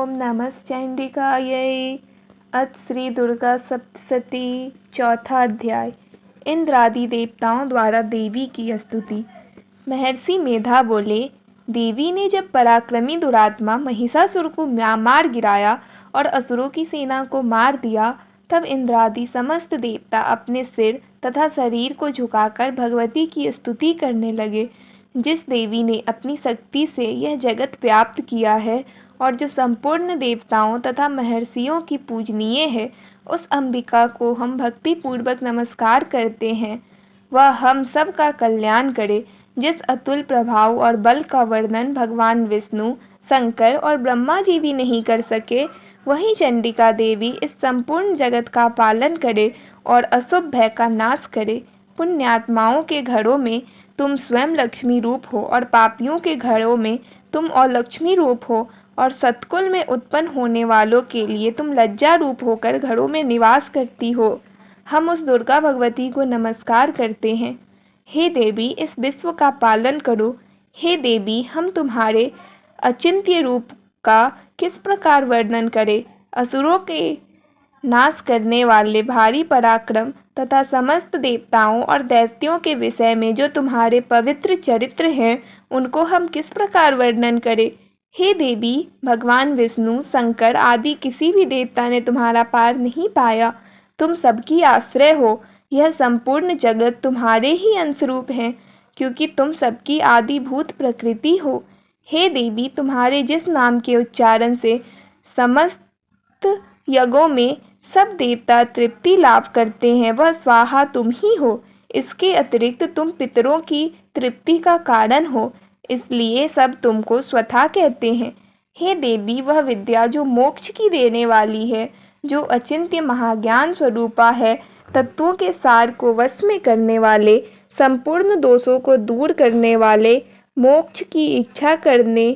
ओम नमश्चंडिकायै। अथ श्री दुर्गा सप्तशती चौथा अध्याय। इंद्र आदि देवताओं द्वारा देवी की स्तुति। महर्षि मेधा बोले, देवी ने जब पराक्रमी दुरात्मा महिषासुर को मार गिराया और असुरों की सेना को मार दिया, तब इंद्रादि समस्त देवता अपने सिर तथा शरीर को झुकाकर भगवती की स्तुति करने लगे। जिस देवी ने अपनी शक्ति से यह जगत व्याप्त किया है और जो संपूर्ण देवताओं तथा महर्षियों की पूजनीय है, उस अंबिका को हम भक्ति पूर्वक नमस्कार करते हैं। वह हम सब का कल्याण करे। जिस अतुल प्रभाव और बल का वर्णन भगवान विष्णु, शंकर और ब्रह्मा जी भी नहीं कर सके, वही चंडिका देवी इस संपूर्ण जगत का पालन करे और अशुभ भय का नाश करे। पुण्यात्माओं के घरों में तुम स्वयं लक्ष्मी रूप हो और पापियों के घरों में तुम अलक्ष्मी रूप हो, और सतकुल में उत्पन्न होने वालों के लिए तुम लज्जा रूप होकर घरों में निवास करती हो। हम उस दुर्गा भगवती को नमस्कार करते हैं। हे देवी, इस विश्व का पालन करो। हे देवी, हम तुम्हारे अचिंत्य रूप का किस प्रकार वर्णन करें। असुरों के नाश करने वाले भारी पराक्रम तथा समस्त देवताओं और दैत्यों के विषय में जो तुम्हारे पवित्र चरित्र हैं, उनको हम किस प्रकार वर्णन करें। हे देवी, भगवान विष्णु, शंकर आदि किसी भी देवता ने तुम्हारा पार नहीं पाया। तुम सबकी आश्रय हो। यह संपूर्ण जगत तुम्हारे ही अंशरूप हैं, क्योंकि तुम सबकी आदिभूत प्रकृति हो। हे देवी, तुम्हारे जिस नाम के उच्चारण से समस्त यज्ञों में सब देवता तृप्ति लाभ करते हैं, वह स्वाहा तुम ही हो। इसके अतिरिक्त तुम पितरों की तृप्ति का कारण हो, इसलिए सब तुमको स्वथा कहते हैं। हे देवी, वह विद्या जो मोक्ष की देने वाली है, जो अचिंत्य महाज्ञान स्वरूपा है, तत्वों के सार को वश में करने वाले, संपूर्ण दोषों को दूर करने वाले, मोक्ष की इच्छा करने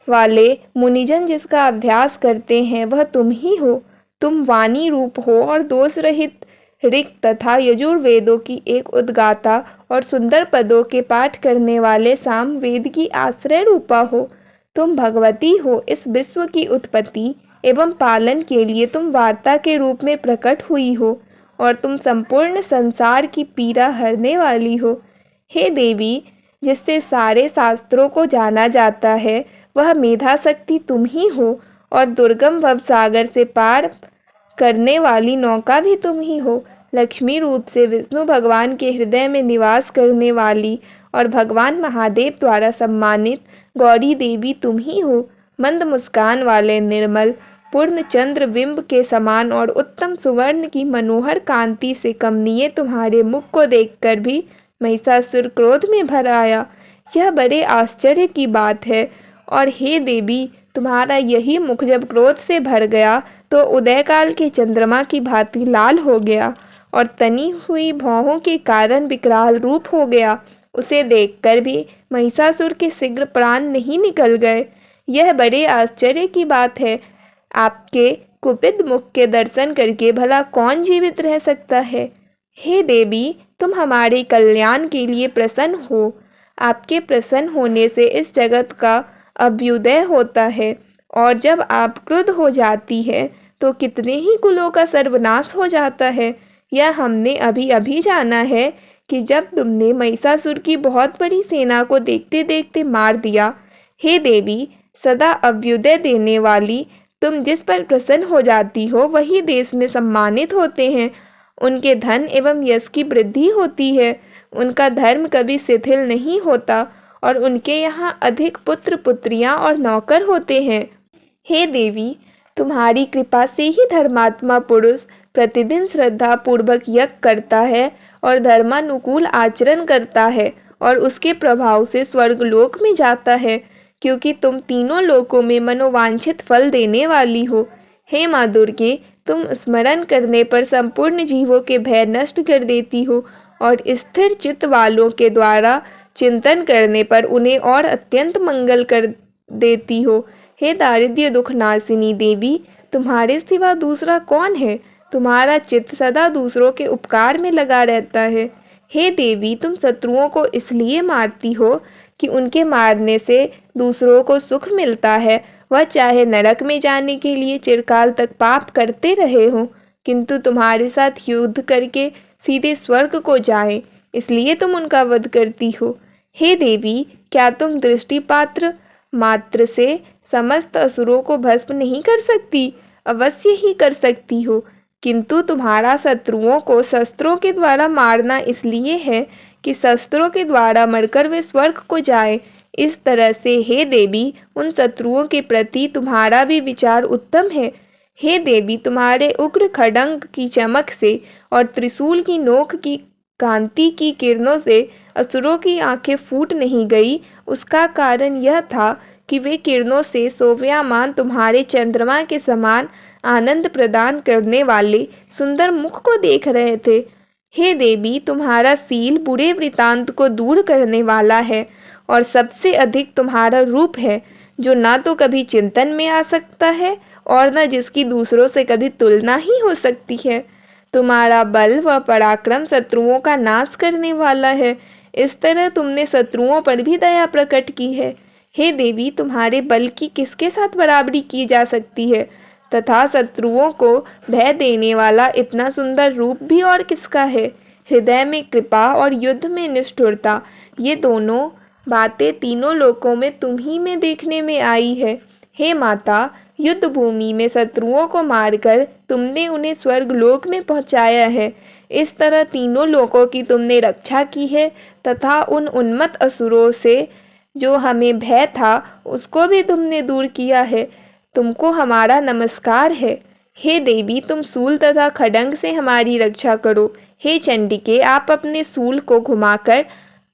वाले मुनिजन जिसका अभ्यास करते हैं, वह तुम ही हो। तुम वाणी रूप हो और दोष रहित ऋक् तथा यजुर्वेदों की एक उद्गाता और सुंदर पदों के पाठ करने वाले साम वेद की आश्रय रूपा हो। तुम भगवती हो। इस विश्व की उत्पत्ति एवं पालन के लिए तुम वार्ता के रूप में प्रकट हुई हो, और तुम संपूर्ण संसार की पीड़ा हरने वाली हो। हे देवी, जिससे सारे शास्त्रों को जाना जाता है, वह मेधा शक्ति तुम ही हो, और दुर्गम भवसागर से पार करने वाली नौका भी तुम ही हो। लक्ष्मी रूप से विष्णु भगवान के हृदय में निवास करने वाली और भगवान महादेव द्वारा सम्मानित गौरी देवी तुम ही हो। मंद मुस्कान वाले निर्मल पूर्ण चंद्र बिंब के समान और उत्तम सुवर्ण की मनोहर कांति से कमनीय तुम्हारे मुख को देखकर भी महिषासुर क्रोध में भर आया। यह बड़े आश्चर्य की बात है। और हे देवी, तुम्हारा यही मुख जब क्रोध से भर गया तो उदयकाल के चंद्रमा की भांति लाल हो गया और तनी हुई भौहों के कारण विकराल रूप हो गया। उसे देखकर भी महिषासुर के शीघ्र प्राण नहीं निकल गए। यह बड़े आश्चर्य की बात है। आपके कुपित मुख के दर्शन करके भला कौन जीवित रह सकता है। हे देवी, तुम हमारे कल्याण के लिए प्रसन्न हो। आपके प्रसन्न होने से इस जगत का अभ्युदय होता है, और जब आप क्रुद्ध हो जाती है तो कितने ही कुलों का सर्वनाश हो जाता है। यह हमने अभी अभी जाना है कि जब तुमने महिषासुर की बहुत बड़ी सेना को देखते देखते मार दिया। हे देवी, सदा अभ्युदय देने वाली, तुम जिस पर प्रसन्न हो जाती हो, वही देश में सम्मानित होते हैं। उनके धन एवं यश की वृद्धि होती है। उनका धर्म कभी शिथिल नहीं होता, और उनके यहाँ अधिक पुत्र पुत्रियाँ और नौकर होते हैं। हे देवी, तुम्हारी कृपा से ही धर्मात्मा पुरुष प्रतिदिन श्रद्धा पूर्वक यज्ञ करता है और धर्मानुकूल आचरण करता है, और उसके प्रभाव से स्वर्गलोक में जाता है, क्योंकि तुम तीनों लोकों में मनोवांछित फल देने वाली हो। हे माँ दुर्गे, तुम स्मरण करने पर संपूर्ण जीवों के भय नष्ट कर देती हो, और स्थिर चित्त वालों के द्वारा चिंतन करने पर उन्हें और अत्यंत मंगल कर देती हो। हे दारिद्र्य दुख नाशिनी देवी, तुम्हारे सिवा दूसरा कौन है। तुम्हारा चित्त सदा दूसरों के उपकार में लगा रहता है। हे देवी, तुम शत्रुओं को इसलिए मारती हो कि उनके मारने से दूसरों को सुख मिलता है, वह चाहे नरक में जाने के लिए चिरकाल तक पाप करते रहे हों, किंतु तुम्हारे साथ युद्ध करके सीधे स्वर्ग को जाएं, इसलिए तुम उनका वध करती हो। हे देवी, क्या तुम दृष्टिपात्र मात्र से समस्त असुरों को भस्म नहीं कर सकती? अवश्य ही कर सकती हो, किंतु तुम्हारा शत्रुओं को शस्त्रों के द्वारा मारना इसलिए है कि शस्त्रों के द्वारा मरकर वे स्वर्ग को जाएं। इस तरह से हे देवी, उन शत्रुओं के प्रति तुम्हारा भी विचार उत्तम है। हे देवी, तुम्हारे उग्र खड्ग की चमक से और त्रिशूल की नोक की कांति की किरणों से असुरों की आंखें फूट नहीं गई। उसका कारण यह था कि वे किरणों से शोभायमान तुम्हारे चंद्रमा के समान आनंद प्रदान करने वाले सुंदर मुख को देख रहे थे। हे देवी, तुम्हारा शील बुरे वृतांत को दूर करने वाला है और सबसे अधिक तुम्हारा रूप है, जो ना तो कभी चिंतन में आ सकता है और न जिसकी दूसरों से कभी तुलना ही हो सकती है। तुम्हारा बल व पराक्रम शत्रुओं का नाश करने वाला है। इस तरह तुमने शत्रुओं पर भी दया प्रकट की है। हे देवी, तुम्हारे बल की किसके साथ बराबरी की जा सकती है, तथा शत्रुओं को भय देने वाला इतना सुंदर रूप भी और किसका है? हृदय में कृपा और युद्ध में निष्ठुरता, ये दोनों बातें तीनों लोकों में तुम ही में देखने में आई है। हे माता, युद्ध भूमि में शत्रुओं को मारकर तुमने उन्हें स्वर्ग लोक में पहुंचाया है। इस तरह तीनों लोकों की तुमने रक्षा की है तथा उन उन्मत्त असुरों से जो हमें भय था उसको भी तुमने दूर किया है। तुमको हमारा नमस्कार है। हे देवी, तुम शूल तथा खड्ग से हमारी रक्षा करो। हे चंडिके, आप अपने शूल को घुमाकर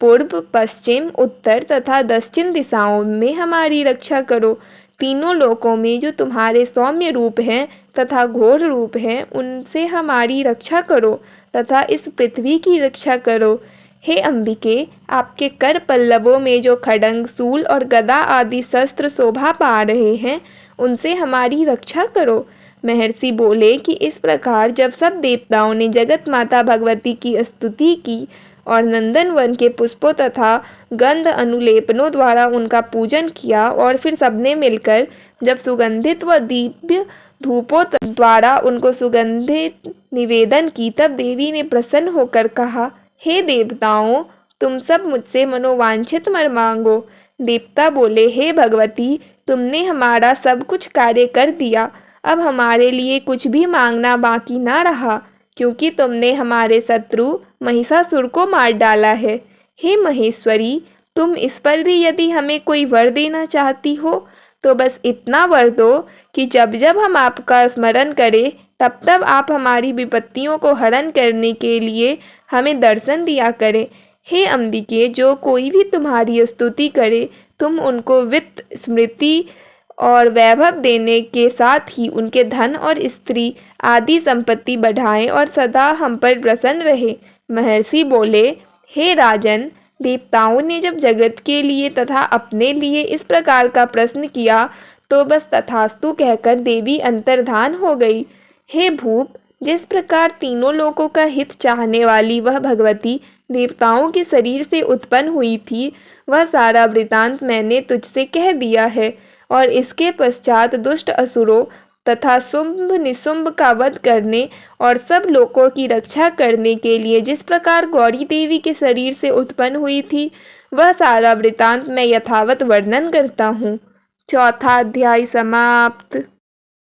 पूर्व, पश्चिम, उत्तर तथा दक्षिण दिशाओं में हमारी रक्षा करो। तीनों लोकों में जो तुम्हारे सौम्य रूप हैं तथा घोर रूप हैं, उनसे हमारी रक्षा करो तथा इस पृथ्वी की रक्षा करो। हे अंबिके, आपके कर पल्लवों में जो खड्ग, शूल और गदा आदि शस्त्र शोभा पा रहे हैं, उनसे हमारी रक्षा करो। महर्षि बोले कि इस प्रकार जब सब देवताओं ने जगत माता भगवती की स्तुति की और नंदन वन के पुष्पों तथा गंध अनुलेपनों द्वारा उनका पूजन किया और फिर सबने मिलकर जब सुगंधित व दिव्य धूपों द्वारा उनको सुगंधित निवेदन की, तब देवी ने प्रसन्न होकर कहा, हे देवताओं, तुम सब मुझसे मनोवांछित वर मांगो। देवता बोले, हे भगवती, तुमने हमारा सब कुछ कार्य कर दिया। अब हमारे लिए कुछ भी मांगना बाकी ना रहा, क्योंकि तुमने हमारे शत्रु महिषासुर को मार डाला है। हे महेश्वरी, तुम इस पर भी यदि हमें कोई वर देना चाहती हो तो बस इतना वर दो कि जब जब हम आपका स्मरण करें तब तब आप हमारी विपत्तियों को हरण करने के लिए हमें दर्शन दिया करें। हे अंबिके, जो कोई भी तुम्हारी स्तुति करे, तुम उनको वित्त, स्मृति और वैभव देने के साथ ही उनके धन और स्त्री आदि संपत्ति बढ़ाएं और सदा हम पर प्रसन्न रहे। महर्षि बोले, हे राजन, देवताओं ने जब जगत के लिए तथा अपने लिए इस प्रकार का प्रश्न किया तो बस तथास्तु कहकर देवी अंतर्धान हो गई। हे भूप, जिस प्रकार तीनों लोकों का हित चाहने वाली वह भगवती देवताओं के शरीर से उत्पन्न हुई थी, वह सारा वृतांत मैंने तुझसे कह दिया है और इसके पश्चात दुष्ट असुरों तथा शुंभ निशुंभ का वध करने और सब लोकों की रक्षा करने के लिए जिस प्रकार गौरी देवी के शरीर से उत्पन्न हुई थी, वह सारा वृतांत मैं यथावत वर्णन करता हूँ। चौथा अध्याय समाप्त।